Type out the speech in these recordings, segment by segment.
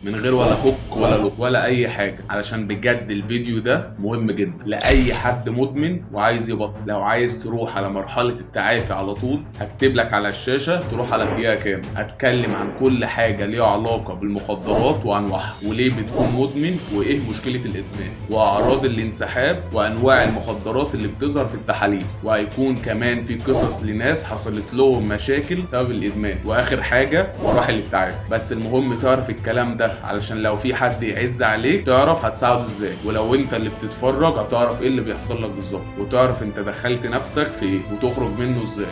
من غير ولا هوك ولا لوك ولا اي حاجه، علشان بجد الفيديو ده مهم جدا لاي حد مدمن وعايز يبطل. لو عايز تروح على مرحله التعافي على طول، هكتب لك على الشاشه تروح على الدقيقه كام. هتكلم عن كل حاجه ليها علاقه بالمخدرات وانواعها، وليه بتكون مدمن، وايه مشكله الادمان، واعراض الانسحاب، وانواع المخدرات اللي بتظهر في التحاليل. وهيكون كمان في قصص لناس حصلت لهم مشاكل بسبب الادمان. واخر حاجه مراحل التعافي. بس المهم تعرف الكلام ده علشان لو في حد يعز عليك تعرف هتساعده ازاي، ولو انت اللي بتتفرج هتعرف ايه اللي بيحصل لك بالظبط، وتعرف انت دخلت نفسك في ايه وتخرج منه ازاي.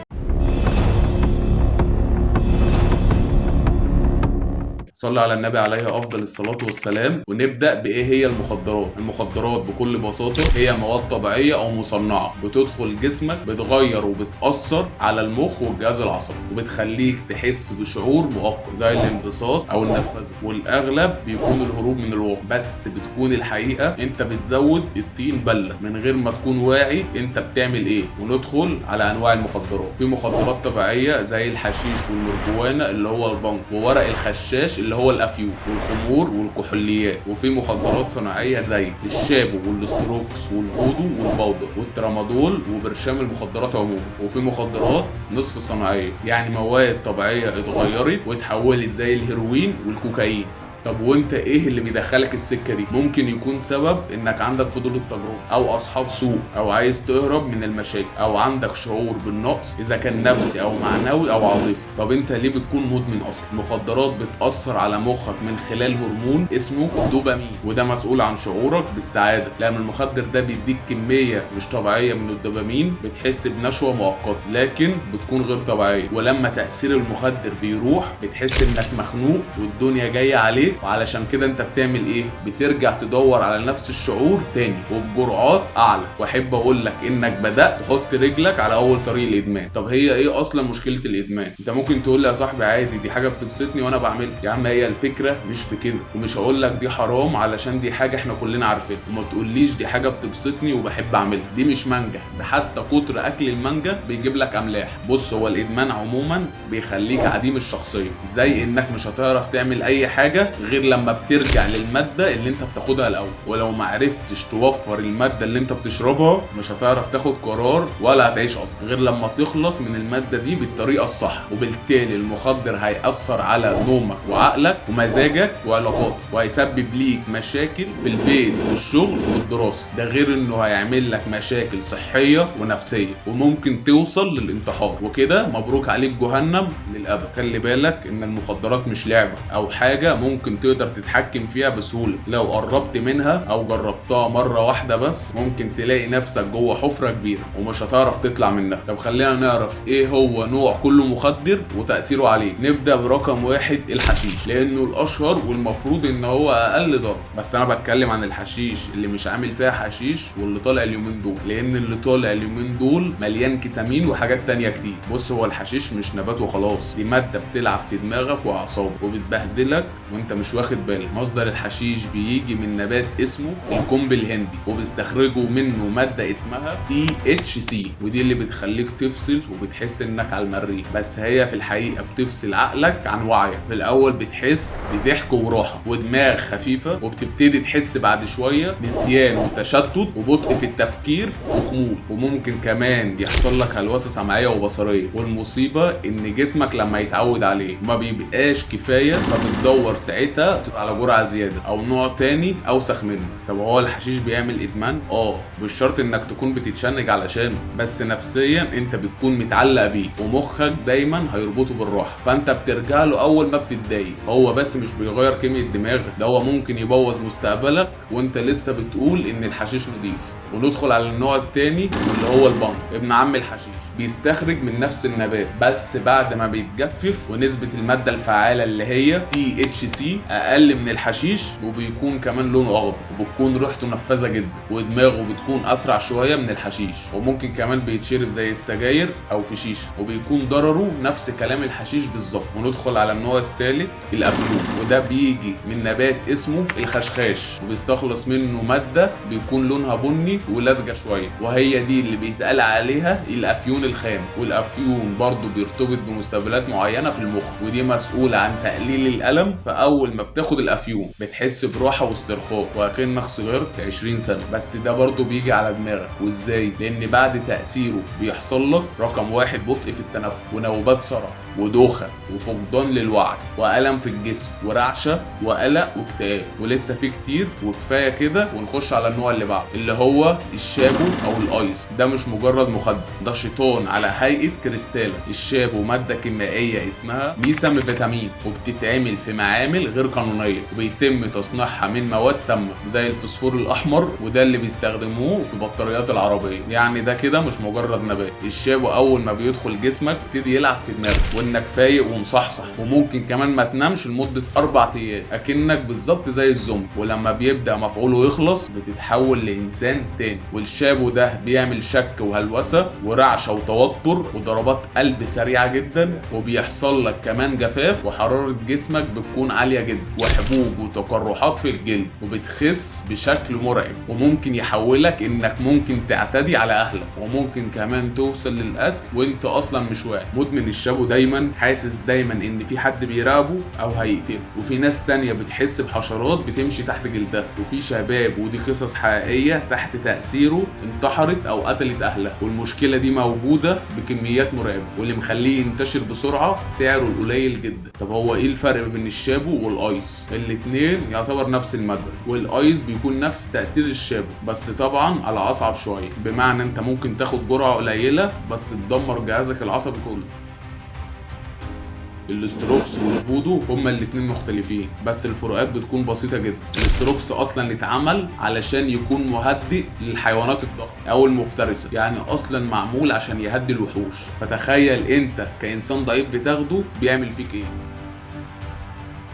صلى على النبي عليه افضل الصلاه والسلام. ونبدا بايه هي المخدرات. المخدرات بكل بساطه هي مواد طبيعيه او مصنعه بتدخل جسمك، بتغير وبتاثر على المخ والجهاز العصبي، وبتخليك تحس بشعور مؤقت زي الانبساط او النرفزه، والاغلب بيكون الهروب من الواقع. بس بتكون الحقيقه انت بتزود الطين بله من غير ما تكون واعي انت بتعمل ايه. وندخل على انواع المخدرات. في مخدرات طبيعيه زي الحشيش والمرجوانه اللي هو البنج، وورق الخشاش اللي هو الافيون، والخمور والكحوليات. وفي مخدرات صناعيه زي الشابو والاستروكس والفودو والبودر والترامادول وبرشام المخدرات عموما. وفي مخدرات نصف صناعيه، يعني مواد طبيعيه اتغيرت واتحولت زي الهيروين والكوكايين. طب وانت ايه اللي بيدخلك السكه دي؟ ممكن يكون سبب انك عندك فضول التجربه، او اصحاب سوء، او عايز تهرب من المشاكل، او عندك شعور بالنقص اذا كان نفسي او معنوي او عاطفي. طب انت ليه بتكون مدمن اصلا؟ المخدرات بتاثر على مخك من خلال هرمون اسمه الدوبامين، وده مسؤول عن شعورك بالسعاده. لان المخدر ده بيديك كميه مش طبيعيه من الدوبامين، بتحس بنشوه مؤقته لكن بتكون غير طبيعيه. ولما تاثير المخدر بيروح بتحس انك مخنوق والدنيا جايه عليك، وعلشان كده انت بتعمل ايه؟ بترجع تدور على نفس الشعور تاني وبجرعات اعلى. واحب اقول لك انك بدات تحط رجلك على اول طريق الادمان. طب هي ايه اصلا مشكله الادمان؟ انت ممكن تقول لي يا صاحبي عادي دي حاجه بتبسطني وانا بعملها. يا عم هي الفكره مش في كده، ومش هقول لك دي حرام علشان دي حاجه احنا كلنا عارفينها، وما تقوليش دي حاجه بتبسطني وبحب اعملها. دي مش مانجا، ده حتى كتر اكل المانجا بيجيب لك املاح. بص، هو الادمان عموما بيخليك عديم الشخصيه، زي انك مش هتعرف تعمل اي حاجه غير لما بترجع للماده اللي انت بتاخدها الاول. ولو ما عرفتش توفر الماده اللي انت بتشربها مش هتعرف تاخد قرار ولا هتعيش اصلا غير لما تخلص من الماده دي بالطريقه الصح. وبالتالي المخدر هيأثر على نومك وعقلك ومزاجك وعلاقاتك، وهيسبب ليك مشاكل في البيت والشغل والدراسه. ده غير انه هيعمل لك مشاكل صحيه ونفسيه، وممكن توصل للانتحار. وكده مبروك عليك جهنم للابد. خلي بالك ان المخدرات مش لعبه او حاجه ممكن تقدر تتحكم فيها بسهوله. لو قربت منها او جربتها مره واحده بس ممكن تلاقي نفسك جوه حفره كبيره ومش هتعرف تطلع منها. طب خلينا نعرف ايه هو نوع كل مخدر وتاثيره عليك. نبدا برقم واحد، الحشيش، لانه الاشهر والمفروض ان هو اقل ضرر. بس انا بتكلم عن الحشيش اللي مش عامل فيها حشيش واللي طالع اليومين دول، لان اللي طالع اليومين دول مليان كتامين وحاجات تانية كتير. بص، هو الحشيش مش نبات وخلاص، دي ماده بتلعب في دماغك واعصابك وبتبهدلك وانت مش واخد بالك. مصدر الحشيش بيجي من نبات اسمه الكومب الهندي، وبيستخرجوا منه ماده اسمها THC، ودي اللي بتخليك تفصل وبتحس انك على المريخ. بس هي في الحقيقه بتفصل عقلك عن وعيك. في الاول بتحس بضحك وراحه ودماغ خفيفه، وبتبتدي تحس بعد شويه نسيان وتشتت وبطء في التفكير وخمول، وممكن كمان يحصل لك هلوسه سمعيه وبصريه. والمصيبه ان جسمك لما يتعود عليه ما بيبقاش كفايه، فبتدور ساعتها على جرعه زياده او نوع تاني اوسخ منه. طب هو الحشيش بيعمل ادمان؟ مش شرط انك تكون بتتشنج علشانه، بس نفسيا انت بتكون متعلق بيه ومخك دايما هيربطه بالراحه، فانت بترجع له اول ما بتتضايق. هو بس مش بيغير كيمياء دماغك، ده هو ممكن يبوظ مستقبلك وانت لسه بتقول ان الحشيش نضيف. وندخل على النوع التاني واللي هو البنج، ابن عم الحشيش. بيستخرج من نفس النبات بس بعد ما بيتجفف، ونسبة المادة الفعالة اللي هي THC أقل من الحشيش، وبيكون كمان لونه أخضر، وبتكون ريحته نفاذة جدا، ودماغه بتكون أسرع شوية من الحشيش. وممكن كمان بيتشرب زي السجاير أو في شيشة، وبيكون ضرره نفس كلام الحشيش بالظبط. وندخل على النوع الثالث، الأفيون، وده بيجي من نبات اسمه الخشخاش، وبيستخلص منه مادة بيكون لونها بني ولزجة شوية، وهي دي اللي بيتقال عليها الأفيون الخام. والافيون برضو بيرتبط بمستقبلات معينه في المخ، ودي مسؤوله عن تقليل الالم. فاول ما بتاخد الافيون بتحس براحه واسترخاء وكأنك صغرت 20 سنه. بس ده برضو بيجي على دماغك. وازاي؟ لان بعد تاثيره بيحصل لك رقم واحد بطء في التنفس، ونوبات صرع، ودوخه، وفقدان للوعي، والم في الجسم، ورعشه، وقلق، واكتئاب. ولسه في كتير، وكفايه كده ونخش على النوع اللي بعده اللي هو الشابو او الايس. ده مش مجرد مخدر، ده شيطان على هيئه كريستاله. الشابو ماده كيميائيه اسمها ميثامفيتامين، وبتتعمل في معامل غير قانونيه، وبيتم تصنيعها من مواد سامه زي الفوسفور الاحمر، وده اللي بيستخدموه في بطاريات العربيه. يعني ده كده مش مجرد نبات. الشابو اول ما بيدخل جسمك يبتدي يلعب في دماغك، وانك فايق ومصحصح، وممكن كمان ما تنامش لمده 4 ايام اكنك بالظبط زي الزومبي. ولما بيبدا مفعوله يخلص بتتحول لانسان تاني. والشابو ده بيعمل شك وهلوسه ورعشه وتوتر وضربات قلب سريعه جدا، وبيحصل لك كمان جفاف، وحراره جسمك بتكون عاليه جدا، وحبوب وتقرحات في الجلد، وبتخس بشكل مرعب، وممكن يحولك انك ممكن تعتدي على اهلك، وممكن كمان توصل للقتل وانت اصلا مش واعي. مدمن الشابو دايما حاسس دايما ان في حد بيراقبه او هيقتله، وفي ناس تانية بتحس بحشرات بتمشي تحت جلدها، وفي شباب ودي قصص حقيقيه تحت تاثيره انتحرت او قتلت اهلها. والمشكله دي موجوده بكميات مرعبه، واللي مخليه ينتشر بسرعه سعره القليل جدا. طب هو ايه الفرق بين الشابو والايس؟ الاتنين يعتبر نفس الماده، والايس بيكون نفس تاثير الشابو بس طبعا على اصعب شويه، بمعنى انت ممكن تاخد جرعه قليله بس تدمر جهازك العصبي كله. الاستروكس والفودو هما الاتنين مختلفين، بس الفروقات بتكون بسيطة جدا. الاستروكس اصلا اتعمل علشان يكون مهدئ للحيوانات الضخمة او المفترسة، يعني اصلا معمول عشان يهدي الوحوش. فتخيل انت كإنسان ضعيف بتاخده بيعمل فيك ايه.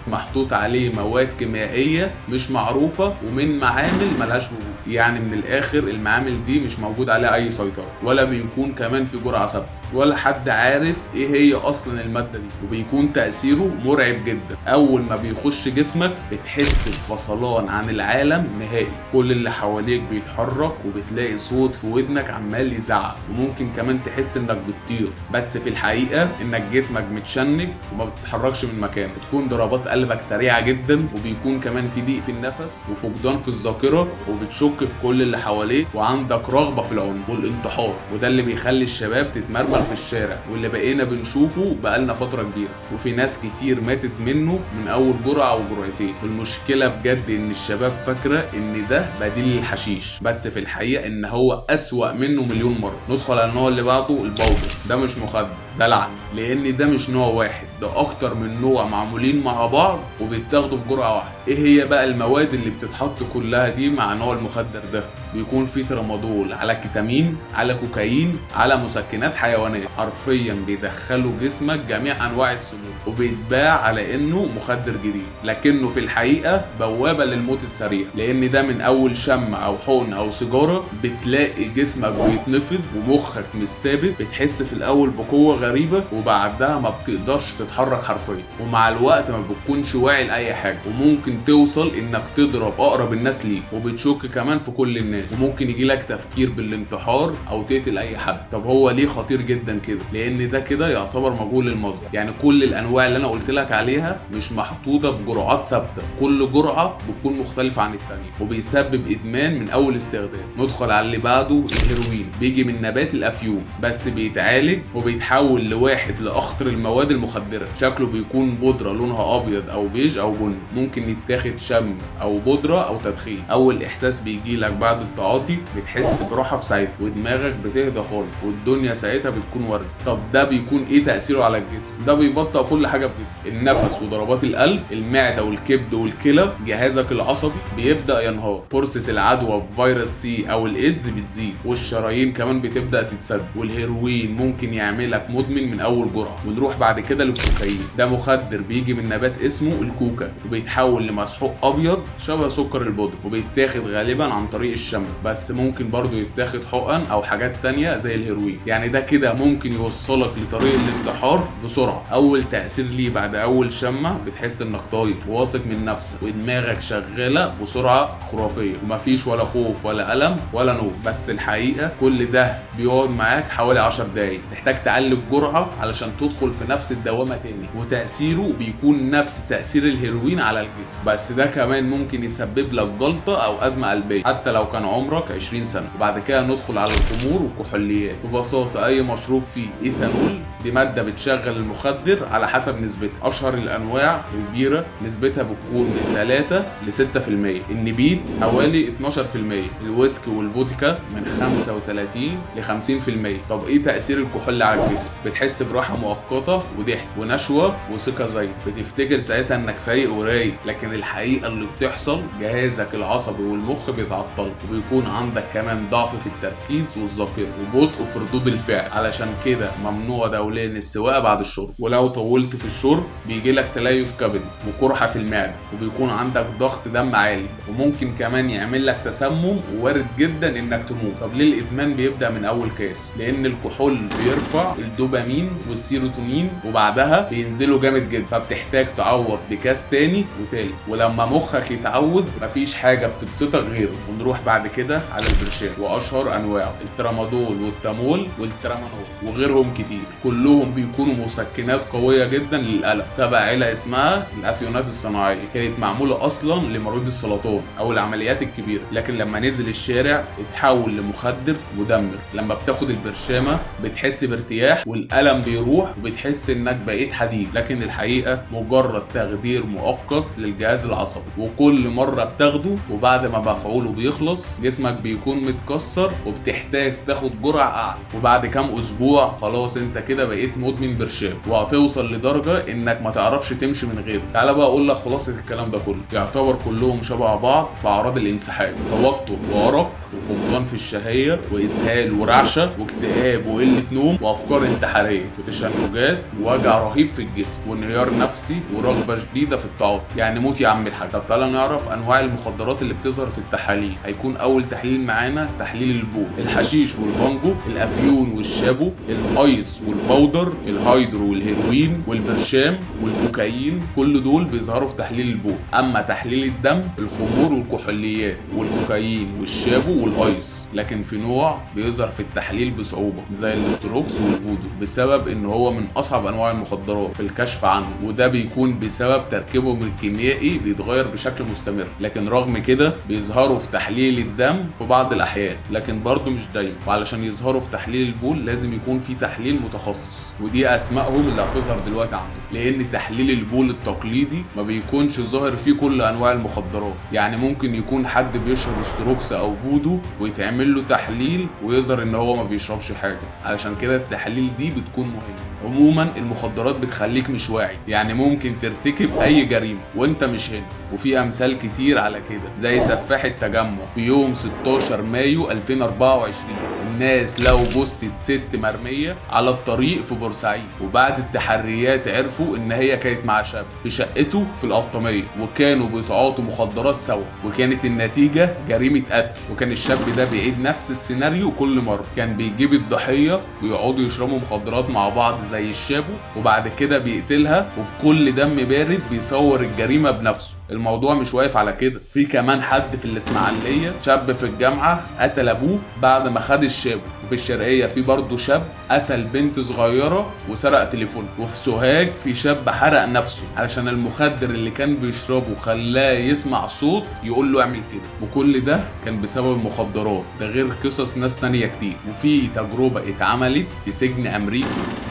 محطوط عليه مواد كيميائيه مش معروفه ومن معامل ملهاش وجود. يعني من الاخر المعامل دي مش موجود عليها اي سيطره، ولا بيكون كمان في جرعه ثابته، ولا حد عارف ايه هي اصلا الماده دي. وبيكون تاثيره مرعب جدا. اول ما بيخش جسمك بتحس بفصلان عن العالم نهائي، كل اللي حواليك بيتحرك، وبتلاقي صوت في ودنك عمال يزعق، وممكن كمان تحس انك بتطير، بس في الحقيقه انك جسمك متشنج وما بتتحركش من مكانك. بتكون ضربات قلبك سريعه جدا، وبيكون كمان في ضيق في النفس وفقدان في الذاكره، وبتشك في كل اللي حواليك، وعندك رغبه في العنف والانتحار. وده اللي بيخلي الشباب تتمرمر في الشارع، واللي بقينا بنشوفه بقالنا فتره كبيره. وفي ناس كتير ماتت منه من اول جرعه او جرعتين. والمشكله بجد ان الشباب فاكره ان ده بديل للحشيش، بس في الحقيقه ان هو اسوأ منه مليون مره. ندخل على النوع اللي بعده، البودر. ده مش مخدر، ده لعنه، لان ده مش نوع واحد، ده اكتر من نوع معمولين مع بعض وبيتاخدوا في جرعه واحده. ايه هي بقى المواد اللي بتتحط كلها دي مع نوع المخدر ده؟ بيكون في ترامادول، على كيتامين، على كوكايين، على مسكنات حيوانات. حرفيا بيدخلوا جسمك جميع انواع السموم، وبيتباع على انه مخدر جديد، لكنه في الحقيقه بوابه للموت السريع. لان ده من اول شم او حقن او سيجاره بتلاقي جسمك بيتنفض ومخك مش ثابت، بتحس في الاول بقوه غريبه، وبعدها ما بتقدرش تتحرك حرفيا، ومع الوقت ما بتكونش واعي لاي حاجه، وممكن توصل انك تضرب اقرب الناس ليك، وبتشك كمان في كل الناس، وممكن يجيلك تفكير بالانتحار او تقتل اي حد. طب هو ليه خطير جدا كده؟ لان ده كده يعتبر مجهول المصدر. يعني كل الانواع اللي انا قلت لك عليها مش محطوطه بجرعات ثابته، كل جرعه بتكون مختلفه عن الثانيه، وبيسبب ادمان من اول استخدام. ندخل على اللي بعده، الهيروين. بيجي من نبات الافيون، بس بيتعالج وبيتحول لواحد لاخطر المواد المخدره. شكله بيكون بودره لونها ابيض او بيج او بني، ممكن يتاخد شم او بودره او تدخين. اول احساس بيجي لك بعد التعاطي بتحس براحه في ساعتها، ودماغك بتهدى خالص، والدنيا ساعتها بتكون ورد. طب ده بيكون ايه تاثيره على الجسم؟ ده بيبطئ كل حاجه في جسمك، النفس وضربات القلب، المعده والكبد والكلى، جهازك العصبي بيبدا ينهار، فرصه العدوى بفيروس سي او الايدز بتزيد، والشرايين كمان بتبدا تتسد. والهيروين ممكن يعملك مدمن من اول جرعه. ونروح بعد كده للكوكايين. ده مخدر بيجي من نبات اسمه الكوكا، وبيتحول لمسحوق ابيض شبه سكر البودر، وبيتاخد غالبا عن طريق الشم، بس ممكن برضو يتاخد حقن او حاجات تانية زي الهيروين. يعني ده كده ممكن يوصلك لطريق الانتحار بسرعه. اول تاثير ليه بعد اول شمه بتحس انك طاير وواثق من نفسك، ودماغك شغاله بسرعه خرافيه، ومفيش ولا خوف ولا الم ولا نوم. بس الحقيقه كل ده بيقعد معاك حوالي 10 دقايق. تحتاج تعلي الجرعه علشان تدخل في نفس الدوامه تاني، وتاثيره بيكون نفس تاثير الهيروين على الجسم، بس ده كمان ممكن يسبب لك جلطه او ازمه قلبيه حتى لو كان عمرك 20 سنه. وبعد كده ندخل على الخمور والكحوليات. ببساطه اي مشروب فيه ايثانول، دي ماده بتشغل المخدر على حسب نسبتها. اشهر الانواع البيره نسبتها بتكون من 3 ل 6%، النبيت حوالي 12%، الويسكي والفودكا من 35 ل 50%. طب ايه تاثير الكحول على الجسم؟ بتحس براحه مؤقته وضحك ونشوه وثقه زايد، بتفتكر ساعتها انك فايق ورايق، لكن الحقيقه اللي بتحصل جهازك العصبي والمخ بيتعطل، وبيكون عندك كمان ضعف في التركيز والذاكره وبطء في ردود الفعل. علشان كده ممنوع دوليا السواقه بعد الشرب، ولو طولت في الشرب بيجي لك تليف كبد وقرحه في المعده، وبيكون عندك ضغط دم عالي، وممكن كمان يعمل لك تسمم، ووارد جدا انك تموت. طب ليه الادمان بيبدا من اول كاس؟ لان الكحول بيرفع الدوبامين والسيروتونين وبعدها بينزلوا جامد جدا، فبتحتاج تعوض بكاس تاني وتالت، ولما مخك يتعود مفيش حاجه بتبسطك غيره. ونروح بعد كده على البرشام واشهر انواعه، الترامادول والتامول والترامانول وغيرهم كتير. كلهم بيكونوا مسكنات قويه جدا للقلق، تبع عيله اسمها الافيونات الصناعيه، كانت معموله اصلا لمريض السرطان او العمليات الكبيره، لكن لما نزل الشارع اتحول لمخدر مدمر. لما بتاخد البرشامه بتحس بارتياح والالم بيروح، وبتحس انك بقيت حديد، لكن الحقيقه مجرد تخدير مؤقت للجهاز العصبي. وكل مره بتاخده وبعد ما مفعوله بيخلص جسمك بيكون متكسر، وبتحتاج تاخد جرعه اعلى، وبعد كام اسبوع خلاص انت كده بقيت مدمن برشام، وهتوصل لدرجه انك ما تعرفش تمشي من غيره. تعال بقى اقول لك خلاصه الكلام ده كله. يعتبر كلهم شبه بعض في اعراض الانسحاب، توتر وارق وفقدان في الشهيه واسهال ورعشه واكتئاب وقله نوم وافكار انتحاريه وتشنجات ووجع رهيب في الجسم وانهيار نفسي ورغبه شديده في التعاطي. يعني موت يا عم الحاج. طب تعالى نعرف انواع المخدرات اللي بتظهر في التحاليل. هيكون اول تحليل معانا تحليل البول، الحشيش والبانجو، الافيون والشابو، الايس والبودر، الهايدرو والهيروين والبرشام والكوكايين، كل دول بيظهروا في تحليل البول. اما تحليل الدم الخمور والكحوليات والكوكايين والشابو والايس. لكن في نوع بيظهر في التحليل بصعوبه زي الاستروكس والفودو، بسبب ان هو من اصعب انواع المخدرات في الكشف عنه، وده بيكون بسبب تركيبهم الكيميائي بيتغير بشكل مستمر. لكن رغم كده بيظهروا في تحليل الدم في بعض الاحيان، لكن برضه مش دايما. وعلشان يظهروا في تحليل البول لازم يكون في تحليل متخصص، ودي اسمائهم اللي هتظهر دلوقتي عنده. لان تحليل البول التقليدي ما بيكونش ظاهر فيه كل انواع المخدرات. يعني ممكن يكون حد بيشرب استروكس او فودو ويتعمل له تحليل ويظهر ان هو ما بيشربش حاجه. علشان كده التحاليل دي بتكون مهمه. عموما المخدرات بتخليك مش واعي، يعني ممكن ترتكب اي جريمه وانت مش هنا، وفي امثال كتير على كده زي سفاح التجمع في يوم 16 مايو 2024. الناس لقوا جثة ست مرمية على الطريق في بورسعيد، وبعد التحريات عرفوا ان هي كانت مع شاب في شقته في القطامية، وكانوا بيتعاطوا مخدرات سوا، وكانت النتيجة جريمة قتل. وكان الشاب ده بيعيد نفس السيناريو كل مرة، كان بيجيب الضحية ويقعدوا يشربوا مخدرات مع بعض زي الشابو، وبعد كده بيقتلها، وبكل دم بارد بيصور الجريمة بنفسه. الموضوع مش واقف على كده، في كمان حد في الاسماعيليه شاب في الجامعه قتل ابوه بعد ما خد الشابو، وفي الشرقيه في برضه شاب قتل بنت صغيره وسرق تليفون، وفي سوهاج في شاب حرق نفسه علشان المخدر اللي كان بيشربه خلاه يسمع صوت يقول له اعمل كده، وكل ده كان بسبب المخدرات. ده غير قصص ناس تانية كتير. وفي تجربه اتعملت في سجن امريكي،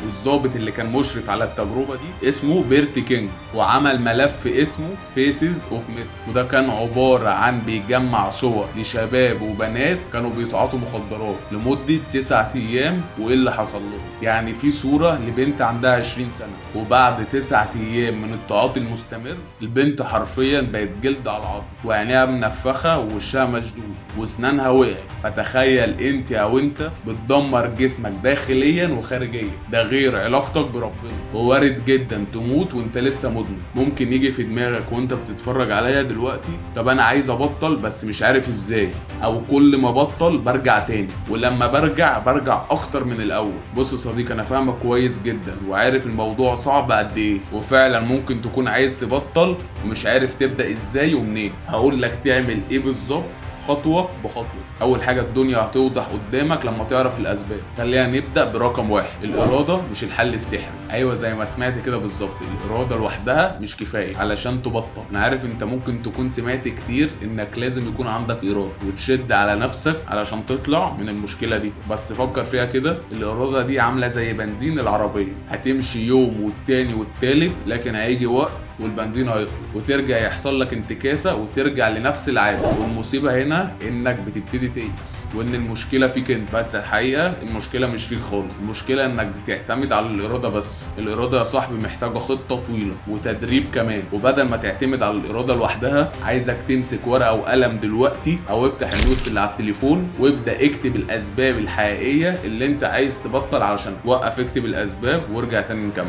والضابط اللي كان مشرف على التجربه دي اسمه بيرت كينج، وعمل ملف اسمه فيسز اوف ميث، وده كان عباره عن بيجمع صور لشباب وبنات كانوا بيتعاطوا مخدرات لمده 9 ايام وايه اللي حصل لهم. يعني في صوره لبنت عندها 20 سنه، وبعد 9 ايام من التعاطي المستمر البنت حرفيا بقت جلد على عظم، وعينيها منفخه ووشها مشدود واسنانها وقعت. فتخيل انت او انت بتدمر جسمك داخليا وخارجيا، ده غير علاقتك بربنا. ووارد جدا تموت وانت لسه مدمن. ممكن يجي في دماغك وانت بتتفرج عليا دلوقتي، طب انا عايز ابطل بس مش عارف ازاي، او كل ما بطل برجع تاني، ولما برجع اكتر من الاول. بص يا صديقي، انا فاهمك كويس جدا وعارف الموضوع صعب قد ايه، وفعلا ممكن تكون عايز تبطل ومش عارف تبدأ ازاي ومنين. هقول لك تعمل ايه بالظبط خطوة بخطوة. أول حاجة، الدنيا هتوضح قدامك لما تعرف الأسباب. خلينا نبدأ برقم واحد، الإرادة مش الحل السحري. أيوة زي ما سمعت كده بالظبط، الإرادة لوحدها مش كفاية علشان تبطل. أنا عارف أنت ممكن تكون سمعت كتير إنك لازم يكون عندك إرادة وتشد على نفسك علشان تطلع من المشكلة دي، بس فكر فيها كده، الإرادة دي عاملة زي بنزين العربية، هتمشي يوم والتاني والتالت، لكن هيجي وقت والبنزين هيخلص وترجع يحصل لك انتكاسه وترجع لنفس العاده. والمصيبه هنا انك بتبتدي تيأس وان المشكله فيك انت، بس الحقيقه المشكله مش فيك خالص، المشكله انك بتعتمد على الاراده بس. الاراده يا صاحبي محتاجه خطه طويله وتدريب كمان. وبدل ما تعتمد على الاراده لوحدها، عايزك تمسك ورقه وقلم دلوقتي او افتح النوتس اللي على التليفون وابدا اكتب الاسباب الحقيقيه اللي انت عايز تبطل علشان وقف. اكتب الاسباب وارجع تاني نكمل.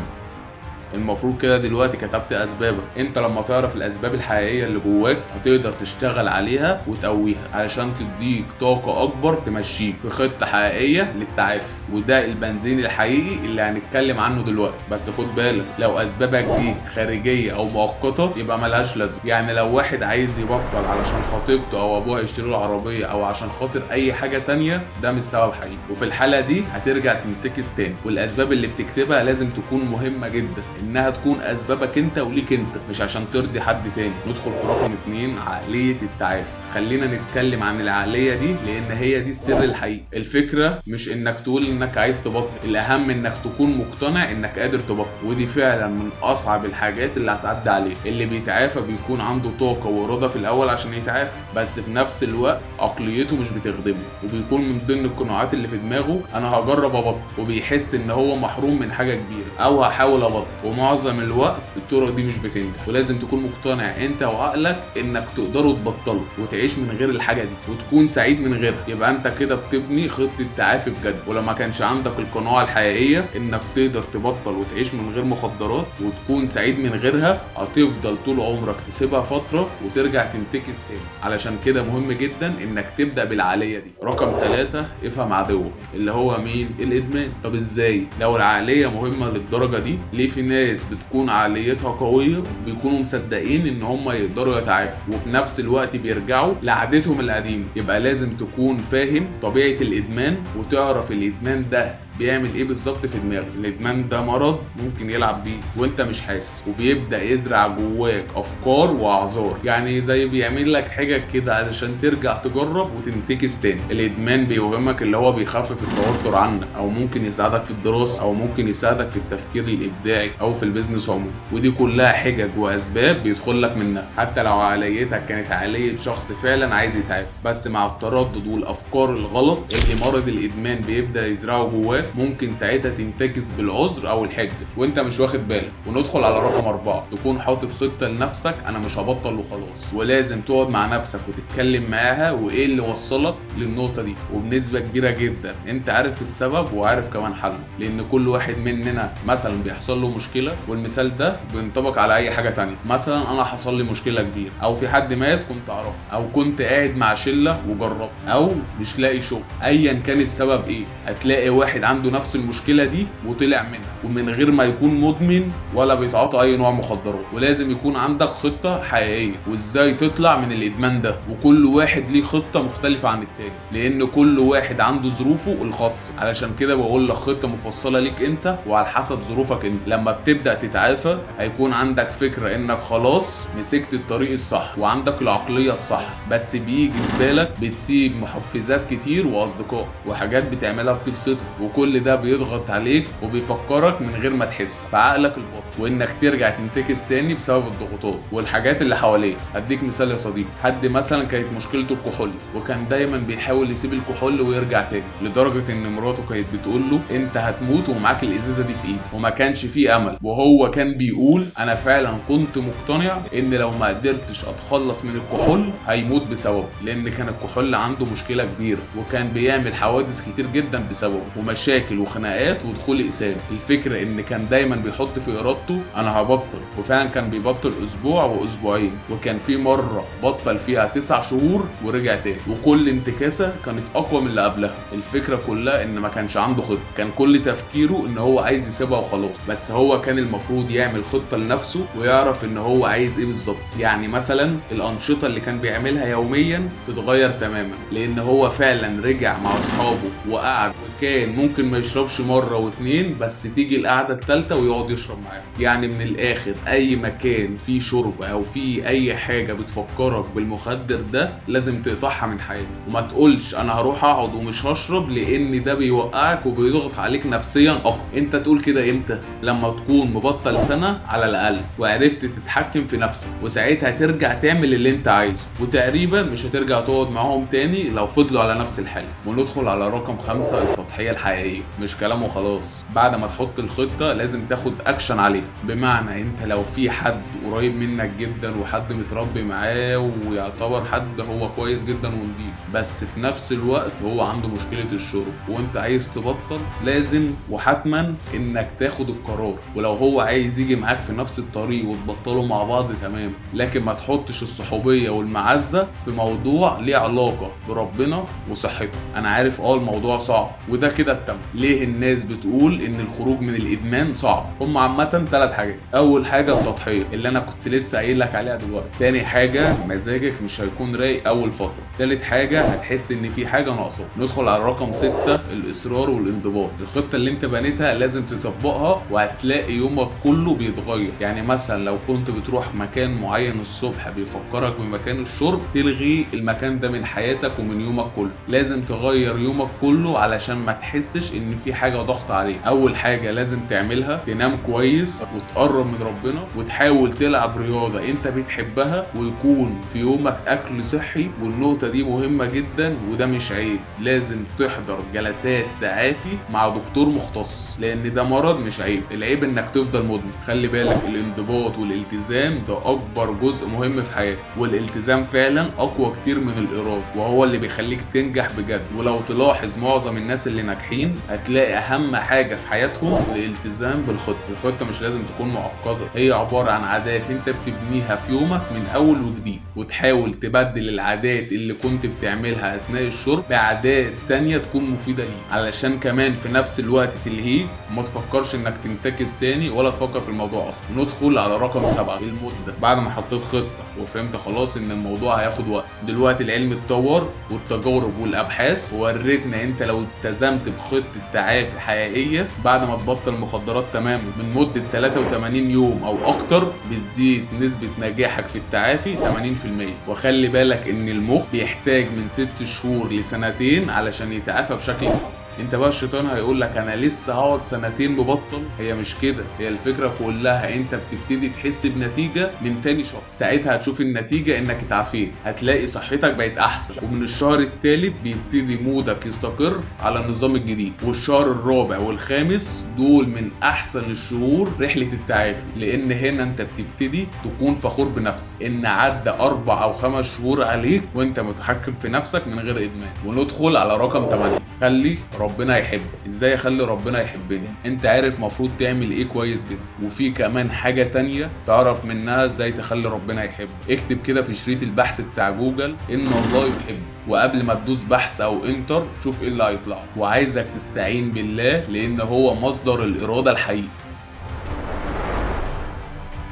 المفروض كده دلوقتي كتبت اسبابك. انت لما تعرف الاسباب الحقيقيه اللي جواك هتقدر تشتغل عليها وتقويها علشان تديك طاقه اكبر تمشيك في خطه حقيقيه للتعافي، وده البنزين الحقيقي اللي هنتكلم عنه دلوقتي. بس خد بالك، لو اسبابك دي خارجيه او مؤقته يبقى ملهاش لازمه. يعني لو واحد عايز يبطل علشان خطيبته او ابوها يشتروا له عربيه او عشان خاطر اي حاجه تانية، ده مش سبب حقيقي، وفي الحاله دي هترجع تنتكس تاني. والاسباب اللي بتكتبها لازم تكون مهمه جدا، انها تكون اسبابك انت وليك انت، مش عشان ترضي حد تاني. ندخل في رقم 2، عقلية التعافي. خلينا نتكلم عن العقلية دي لان هي دي السر الحقيقي. الفكرة مش انك تقول انك عايز تبطل، الاهم انك تكون مقتنع انك قادر تبطل، ودي فعلا من اصعب الحاجات اللي هتعدي عليه. اللي بيتعافى بيكون عنده طاقة وإرادة في الاول عشان يتعافى، بس في نفس الوقت عقليته مش بتخدمه، وبيكون من ضمن القناعات اللي في دماغه انا هجرب ابطل، وبيحس ان هو محروم من حاجة كبيرة، او هحاول ابطل. ومعظم الوقت الطرق دي مش بتنجح، ولازم تكون مقتنع انت وعقلك انك تقدروا تبطلوا وتعيش من غير الحاجه دي وتكون سعيد من غيرها. يبقى انت كده بتبني خطه تعافي بجد. ولما كانش عندك القناعه الحقيقيه انك تقدر تبطل وتعيش من غير مخدرات وتكون سعيد من غيرها، هتفضل طول عمرك تسيبها فتره وترجع تنتكس تاني. علشان كده مهم جدا انك تبدا بالعقليه دي. رقم 3، افهم عدوك اللي هو مين؟ الادمان. طب ازاي لو العقليه مهمه للدرجه دي؟ ليه في ناس بتكون عقليتها قويه بيكونوا مصدقين ان هم يقدروا يتعافوا وفي نفس الوقت بيرجعوا لعادتهم القديمه؟ يبقى لازم تكون فاهم طبيعه الادمان وتعرف الادمان ده بيعمل ايه بالظبط في دماغك. الادمان ده مرض ممكن يلعب بيه وانت مش حاسس، وبيبدا يزرع جواك افكار واعذار، يعني زي بيعمل لك حاجه كده علشان ترجع تجرب وتنتكس تاني. الادمان بيوهمك اللي هو بيخفف التوتر عنك، او ممكن يساعدك في الدراسه، او ممكن يساعدك في التفكير الابداعي او في البيزنس عموما، ودي كلها حجج واسباب بيدخل لك منها. حتى لو عقليتك كانت عقليه شخص فعلا عايز يتعافى، بس مع التردد والافكار الغلط اللي مرض الادمان بيبدا يزرعه جواك، ممكن ساعتها تنتكس بالعذر او الحجه وانت مش واخد بالك. وندخل على رقم 4، تكون حاطط خطه لنفسك، انا مش هبطل وخلاص. ولازم تقعد مع نفسك وتتكلم معاها وايه اللي وصلك للنقطه دي، وبنسبه كبيره جدا انت عارف السبب وعارف كمان حله. لان كل واحد مننا مثلا بيحصل له مشكله، والمثال ده بينطبق على اي حاجه تانية. مثلا انا حصل لي مشكله كبيره، او في حد مات كنت اعرفه، او كنت قاعد مع شله وجربت، او مش لاقي شغل. ايا كان السبب ايه، هتلاقي واحد عنده نفس المشكله دي وطلع منها، ومن غير ما يكون مدمن ولا بيتعاطى اي نوع مخدرات. ولازم يكون عندك خطه حقيقيه وازاي تطلع من الادمان ده، وكل واحد ليه خطه مختلفه عن التاني، لان كل واحد عنده ظروفه الخاصه. علشان كده بقول لك خطه مفصله ليك انت وعلى حسب ظروفك انت. لما بتبدا تتعافى هيكون عندك فكره انك خلاص مسكت الطريق الصح وعندك العقليه الصح، بس بيجي في بالك بتسيب محفزات كتير واصدقاء وحاجات بتعملها بتبسطك، وكل ده بيضغط عليك وبيفكرك من غير ما تحس في عقلك الباطن، وانك ترجع تنتكس تاني بسبب الضغوطات والحاجات اللي حواليك. هديك مثال يا صديقي، حد مثلا كانت مشكلته الكحول، وكان دايما بيحاول يسيب الكحول ويرجع تاني، لدرجه ان مراته كانت بتقول له انت هتموت ومعاك الازازه دي في ايدك، وما كانش فيه امل. وهو كان بيقول انا فعلا كنت مقتنع ان لو ما قدرتش اتخلص من الكحول هيموت بسببه، لان كان الكحول عنده مشكله كبيره وكان بيعمل حوادث كتير جدا بسببه ومشاكل مشاكل وخناقات ودخول اقسام. الفكره ان كان دايما بيحط في ارادته انا هبطل، وفعلا كان بيبطل اسبوع واسبوعين، وكان في مره بطل فيها 9 شهور ورجع تاني، وكل انتكاسه كانت اقوى من اللي قبلها. الفكره كلها ان ما كانش عنده خطه، كان كل تفكيره ان هو عايز يسيبها وخلاص. بس هو كان المفروض يعمل خطه لنفسه ويعرف ان هو عايز ايه بالظبط. يعني مثلا الانشطه اللي كان بيعملها يوميا تتغير تماما، لان هو فعلا رجع مع اصحابه وقعد، وكان ممكن ما يشربش مره واتنين، بس تيجي القعده التالته ويقعد يشرب معاهم. يعني من الاخر اي مكان فيه شرب او فيه اي حاجه بتفكرك بالمخدر ده لازم تقطعها من حياتك، وما تقولش انا هروح اقعد ومش هشرب، لان ده بيوقعك وبيضغط عليك نفسيا اكتر. انت تقول كده امتى؟ لما تكون مبطل سنه على الاقل وعرفت تتحكم في نفسك، وساعتها ترجع تعمل اللي انت عايزه، وتقريبا مش هترجع تقعد معاهم تاني لو فضلوا على نفس الحال. وندخل على رقم 5، التضحيه الحقيقيه، مش كلام وخلاص. بعد ما تحط الخطه لازم تاخد اكشن عليها. بمعنى انت لو في حد قريب منك جدا وحد متربي معاه ويعتبر حد هو كويس جدا ونضيف، بس في نفس الوقت هو عنده مشكله الشرب وانت عايز تبطل، لازم وحتما انك تاخد القرار. ولو هو عايز يجي معاك في نفس الطريق وتبطلوا مع بعض تمام، لكن ما تحطش الصحوبيه والمعزه في موضوع ليه علاقه بربنا وصحته. انا عارف الموضوع صعب، وده كده التمام. ليه الناس بتقول ان الخروج من الادمان صعب؟ هم عامه 3 حاجات. اول حاجه التضحيه اللي انا كنت لسه قايل لك عليها دلوقتي. تاني حاجه مزاجك مش هيكون رايق اول فتره. تالت حاجه هتحس ان في حاجه ناقصاك. ندخل على رقم 6، الاصرار والانضباط. الخطه اللي انت بنيتها لازم تطبقها، وهتلاقي يومك كله بيتغير. يعني مثلا لو كنت بتروح مكان معين الصبح بيفكرك بمكان الشرب، تلغي المكان ده من حياتك ومن يومك كله. لازم تغير يومك كله علشان ما تحسش ان في حاجه ضغط عليك. اول حاجه لازم تعملها تنام كويس وتقرب من ربنا، وتحاول تلعب رياضه انت بتحبها، ويكون في يومك اكل صحي. والنقطه دي مهمه جدا وده مش عيب، لازم تحضر جلسات تعافي مع دكتور مختص، لان ده مرض مش عيب. العيب انك تفضل مدمن. خلي بالك الانضباط والالتزام ده اكبر جزء مهم في حياتك، والالتزام فعلا اقوى كتير من الاراده، وهو اللي بيخليك تنجح بجد. ولو تلاحظ معظم الناس اللي ناجحين هتلاقي اهم حاجه في حياتهم الالتزام بالخطه. الخطه مش لازم تكون معقده، هي عباره عن عادات انت بتبنيها في يومك من اول وجديد، وتحاول تبدل العادات اللي كنت بتعملها اثناء الشرب بعادات تانية تكون مفيده ليك، علشان كمان في نفس الوقت تلهيك وما تفكرش انك تنتكس تاني ولا تفكر في الموضوع اصلا. ندخل على رقم 7، المده. بعد ما حطيت خطه وفهمت خلاص ان الموضوع هياخد وقت، دلوقتي العلم اتطور والتجارب والابحاث ورتنا انت لو التزمت بخطه تعافي حقيقيه بعد ما تبطل مخدرات تماما من مده 83 يوم او اكتر، بتزيد نسبه نجاحك في التعافي 80%. وخلي بالك ان المخ بيحتاج من 6 شهور لسنتين علشان يتعافى بشكل كامل. انت بقى الشيطان هيقول لك انا لسه هقعد سنتين مبطل. هي مش كده، هي الفكره كلها انت بتبتدي تحس بنتيجه من تاني شهر. ساعتها هتشوف النتيجه انك اتعافيت، هتلاقي صحتك بقت احسن، ومن الشهر الثالث بيبتدي مودك يستقر على النظام الجديد. والشهر الرابع والخامس دول من احسن الشهور رحله التعافي، لان هنا انت بتبتدي تكون فخور بنفسك ان عدى 4 أو 5 شهور عليك وانت متحكم في نفسك من غير ادمان. وندخل على رقم 8، خلي ربنا يحبك. ازاي اخلي ربنا يحبني؟ انت عارف مفروض تعمل ايه كويس جدا. وفي كمان حاجة تانية تعرف منها ازاي تخلي ربنا يحبك. اكتب كده في شريط البحث بتاع جوجل ان الله يحبك، وقبل ما تدوس بحث او انتر شوف ايه اللي هيطلع. وعايزك تستعين بالله لان هو مصدر الارادة الحقيقي.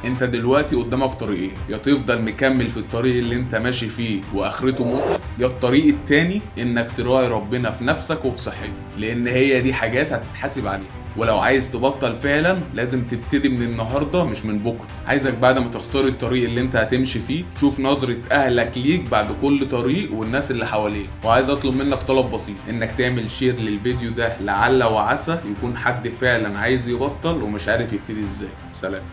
انت دلوقتي قدامك طريقين، يا تفضل مكمل في الطريق اللي انت ماشي فيه واخرته موت، يا الطريق التاني انك تراعي ربنا في نفسك وفي صحتك، لان هي دي حاجات هتتحاسب عليها. ولو عايز تبطل فعلا لازم تبتدي من النهارده مش من بكره. عايزك بعد ما تختار الطريق اللي انت هتمشي فيه تشوف نظرة اهلك ليك بعد كل طريق والناس اللي حواليك. وعايز اطلب منك طلب بسيط، انك تعمل شير للفيديو ده لعل وعسى يكون حد فعلا عايز يبطل ومش عارف يبتدي ازاي. سلام.